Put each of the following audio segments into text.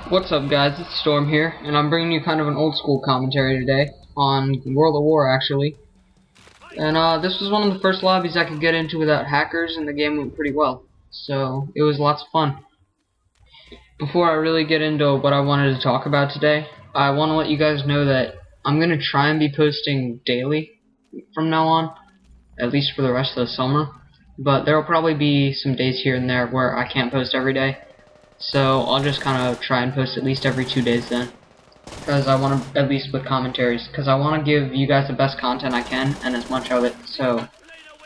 What's up, guys? It's Storm here, and I'm bringing you kind of an old school commentary today on World of War, actually. And this was one of the first lobbies I could get into without hackers, and the game went pretty well. So it was lots of fun. Before I really get into what I wanted to talk about today, I want to let you guys know that I'm going to try and be posting daily from now on, at least for the rest of the summer. But there will probably be some days here and there where I can't post every day. So I'll just kind of try and post at least every 2 days then, because I want to, at least with commentaries, because I want to give you guys the best content I can and as much of it so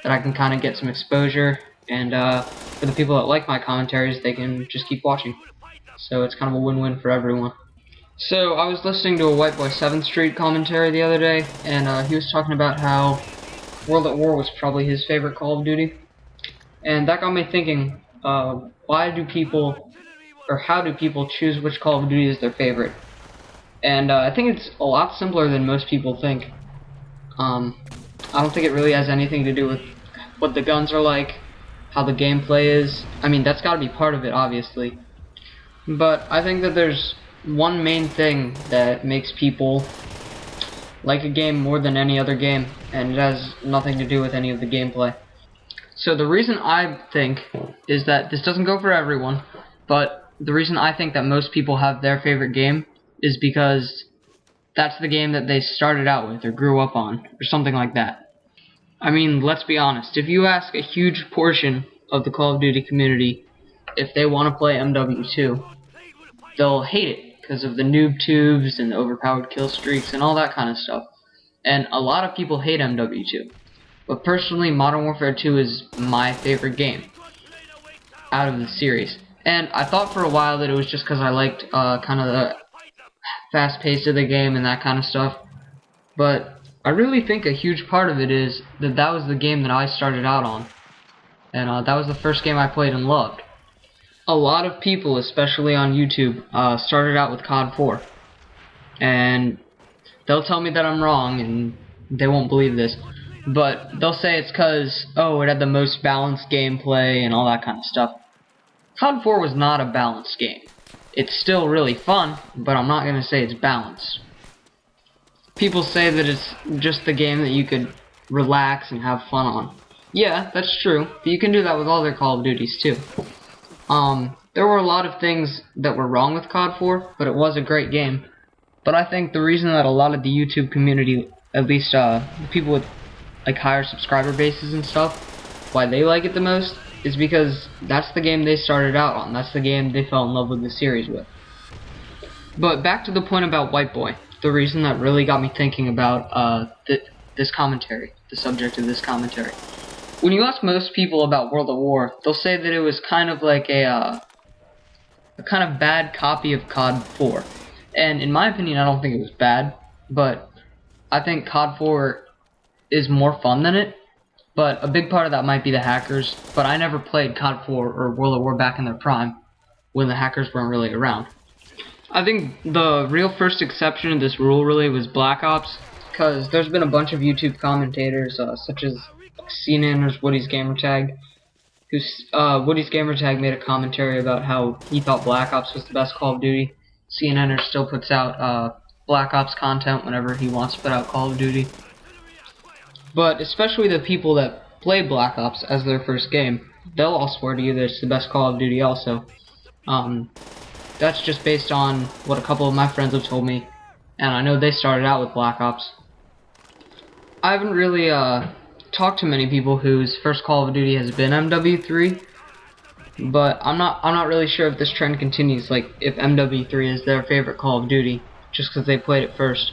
that I can kind of get some exposure, and for the people that like my commentaries, they can just keep watching. So it's kind of a win-win for everyone. So I was listening to a White Boy 7th Street commentary the other day, and he was talking about how World at War was probably his favorite Call of Duty, and that got me thinking, why do people, or how do people choose which Call of Duty is their favorite? And I think it's a lot simpler than most people think. I don't think it really has anything to do with what the guns are like, how the gameplay is. I mean, that's got to be part of it, obviously. But I think that there's one main thing that makes people like a game more than any other game, and it has nothing to do with any of the gameplay. So the reason I think is that this doesn't go for everyone, but the reason I think that most people have their favorite game is because that's the game that they started out with or grew up on or something like that. I mean, let's be honest, if you ask a huge portion of the Call of Duty community if they want to play MW2, they'll hate it because of the noob tubes and the overpowered kill streaks and all that kind of stuff. And a lot of people hate MW2. But personally, Modern Warfare 2 is my favorite game out of the series. And I thought for a while that it was just because I liked kind of the fast pace of the game and that kind of stuff. But I really think a huge part of it is that that was the game that I started out on. And that was the first game I played and loved. A lot of people, especially on YouTube, started out with COD 4. And they'll tell me that I'm wrong, and they won't believe this. But they'll say it's because, oh, it had the most balanced gameplay and all that kind of stuff. COD 4 was not a balanced game. It's still really fun, but I'm not going to say it's balanced. People say that it's just the game that you could relax and have fun on. Yeah, that's true, but you can do that with all their Call of Duties too. There were a lot of things that were wrong with COD 4, but it was a great game. But I think the reason that a lot of the YouTube community, at least the people with like higher subscriber bases and stuff, why they like it the most is because that's the game they started out on. That's the game they fell in love with the series with. But back to the point about White Boy, the reason that really got me thinking about this commentary, the subject of this commentary. When you ask most people about World at War, they'll say that it was kind of like a kind of bad copy of COD 4. And in my opinion, I don't think it was bad, but I think COD 4 is more fun than it. But a big part of that might be the hackers, but I never played COD 4 or World at War back in their prime, when the hackers weren't really around. I think the real first exception to this rule really was Black Ops, because there's been a bunch of YouTube commentators, such as CNN or Woody's Gamertag, Woody's Gamertag made a commentary about how he thought Black Ops was the best Call of Duty. CNN still puts out Black Ops content whenever he wants to put out Call of Duty. But especially the people that play Black Ops as their first game, they'll all swear to you that it's the best Call of Duty also. That's just based on what a couple of my friends have told me, and I know they started out with Black Ops. I haven't really talked to many people whose first Call of Duty has been MW3, but I'm not really sure if this trend continues, like if MW3 is their favorite Call of Duty just because they played it first.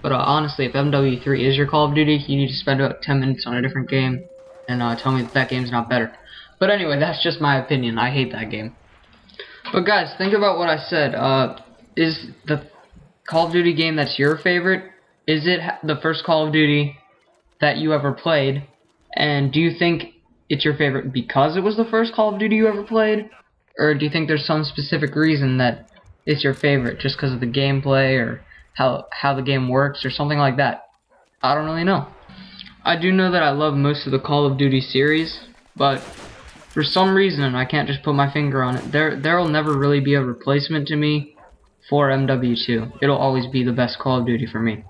But honestly, if MW3 is your Call of Duty, you need to spend about 10 minutes on a different game and tell me that that game's not better. But anyway, that's just my opinion. I hate that game. But guys, think about what I said. Is the Call of Duty game that's your favorite, is it the first Call of Duty that you ever played? And do you think it's your favorite because it was the first Call of Duty you ever played? Or do you think there's some specific reason that it's your favorite, just because of the gameplay or how the game works or something like that? I don't really know. I do know that I love most of the Call of Duty series, but for some reason, I can't just put my finger on it, there'll never really be a replacement to me for MW2. It'll always be the best Call of Duty for me.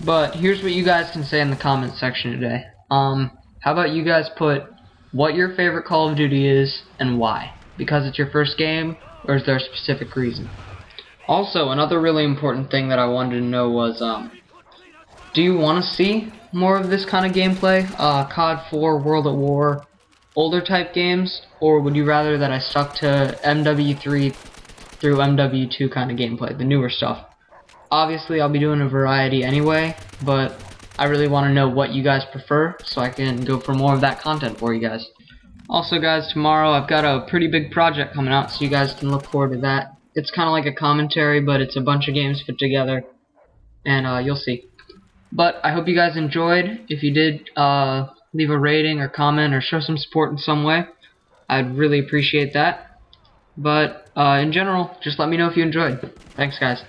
But here's what you guys can say in the comments section today. How about you guys put what your favorite Call of Duty is and why? Because it's your first game, or is there a specific reason? Also, another really important thing that I wanted to know was, do you want to see more of this kind of gameplay? COD 4, World at War, older type games? Or would you rather that I stuck to MW3 through MW2 kind of gameplay, the newer stuff? Obviously, I'll be doing a variety anyway, but I really want to know what you guys prefer, so I can go for more of that content for you guys. Also guys, tomorrow I've got a pretty big project coming out, so you guys can look forward to that. It's kind of like a commentary, but it's a bunch of games put together, and you'll see. But I hope you guys enjoyed. If you did, leave a rating or comment or show some support in some way. I'd really appreciate that. But in general, just let me know if you enjoyed. Thanks guys.